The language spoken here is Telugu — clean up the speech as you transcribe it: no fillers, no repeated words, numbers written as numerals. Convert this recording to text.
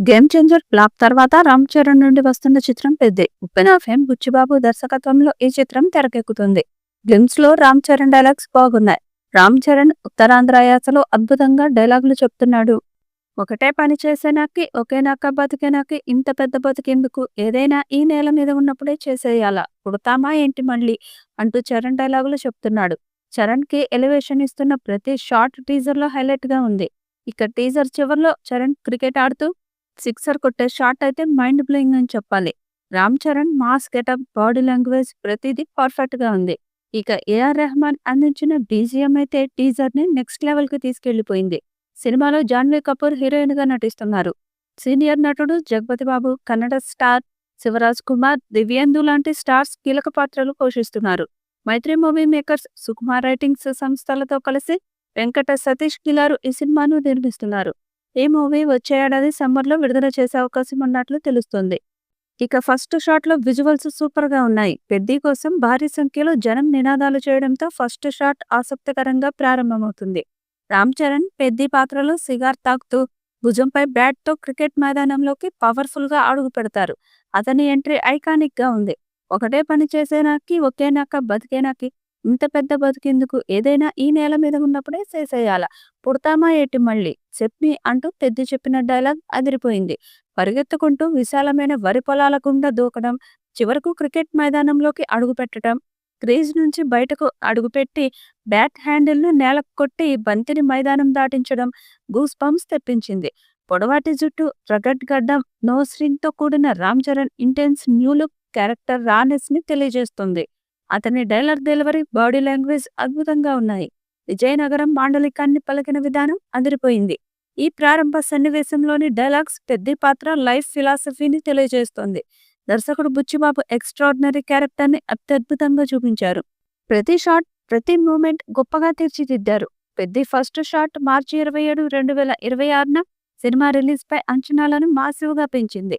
గేమ్ చేంజర్ ఫ్లాప్ తర్వాత రామ్ చరణ్ నుండి వస్తున్న చిత్రం పెద్దే. ఉప్పెన ఫేమ్ బుచ్చిబాబు దర్శకత్వంలో ఈ చిత్రం తెరకెక్కుతుంది. గ్లిమ్స్ లో రామ్ చరణ్ డైలాగ్స్ బాగున్నాయి. రామ్ చరణ్ ఉత్తరాంధ్ర యాసలో అద్భుతంగా డైలాగులు చెప్తున్నాడు. ఒకటే పని చేసేనాకి ఒకేనాక బతికేనాకి ఇంత పెద్ద బతికేందుకు, ఏదైనా ఈ నేల మీద ఉన్నప్పుడే చేసేయాలా, పుడతామా ఏంటి మళ్ళీ అంటూ చరణ్ డైలాగులు చెప్తున్నాడు. చరణ్ కి ఎలివేషన్ ఇస్తున్న ప్రతి షార్ట్ టీజర్ లో హైలైట్ గా ఉంది. ఇక టీజర్ చివర్లో చరణ్ క్రికెట్ ఆడుతూ సిక్సర్ కొట్టే షాట్ అయితే మైండ్ బ్లోయింగ్ అని చెప్పాలి. Ram Charan mass getup, body language ప్రతిదీ పర్ఫెక్ట్ గా ఉంది. ఇక ఏఆర్ రెహమాన్ అందించిన బీజిఎం అయితే టీజర్ ని నెక్స్ట్ లెవెల్ కి తీసుకెళ్లిపోయింది. సినిమాలో జాన్వీ కపూర్ హీరోయిన్ గా నటిస్తున్నారు. సీనియర్ నటుడు జగపతి బాబు, కన్నడ స్టార్ శివరాజ్ కుమార్, దివ్యేందు లాంటి స్టార్స్ కీలక పాత్రలు పోషిస్తున్నారు. మైత్రి మూవీ మేకర్స్, సుకుమార్ రైటింగ్స్ సంస్థలతో కలిసి వెంకట సతీష్ కిలారు ఈ సినిమాను నిర్మిస్తున్నారు. ఈ మూవీ వచ్చే ఏడాది సమ్మర్లో విడుదల చేసే అవకాశం ఉన్నట్లు తెలుస్తోంది. ఇక ఫస్ట్ షాట్ లో విజువల్స్ సూపర్ గా ఉన్నాయి. పెద్ది కోసం భారీ సంఖ్యలో జనం నినాదాలు చేయడంతో ఫస్ట్ షాట్ ఆసక్తికరంగా ప్రారంభమవుతుంది. రామ్ చరణ్ పెద్ది పాత్రలో సిగార్ తాగుతూ భుజంపై బ్యాట్ తో క్రికెట్ మైదానంలోకి పవర్ఫుల్ గా అడుగు పెడతారు. అతని ఎంట్రీ ఐకానిక్ గా ఉంది. ఒకటే పని చేసేనాకి ఒకేనాక బతికేనాకి ఇంత పెద్ద బతికేందుకు, ఏదైనా ఈ నేల మీద ఉన్నప్పుడే చేసేయాల, పుడతామా ఏటి మళ్ళీ చెప్పి అంటూ పెద్ది చెప్పిన డైలాగ్ అదిరిపోయింది. పరిగెత్తుకుంటూ విశాలమైన వరి పొలాల గుండా దూకడం, చివరకు క్రికెట్ మైదానంలోకి అడుగు పెట్టడం, క్రీజ్ నుంచి బయటకు అడుగుపెట్టి బ్యాట్ హ్యాండిల్ ను నేలకు కొట్టి బంతిని మైదానం దాటించడం గూస్ బంప్స్ తెప్పించింది. పొడవాటి జుట్టు, రగడ్ గడ్డం, నోస్ రింగ్ తో కూడిన Ram Charan intense new look character rawness ని తెలియజేస్తుంది. అతని డైలాగ్ డెలివరీ, బాడీ లాంగ్వేజ్ అద్భుతంగా ఉన్నాయి. విజయనగరం మాండలికాన్ని పలికిన విధానం అదిరిపోయింది. ఈ ప్రారంభ సన్నివేశంలోని డైలాగ్స్ పెద్ద పాత్ర లైఫ్ ఫిలాసఫీని తెలియజేస్తోంది. దర్శకుడు బుచ్చిబాబు ఎక్స్ట్రాడినరీ క్యారెక్టర్ ని అత్యద్భుతంగా చూపించారు. ప్రతి షాట్, ప్రతి మూమెంట్ గొప్పగా తీర్చిదిద్దారు. పెద్ద ఫస్ట్ షాట్ మార్చి 27, 2026న సినిమా రిలీజ్ పై అంచనాలను మాసివ్ గా పెంచింది.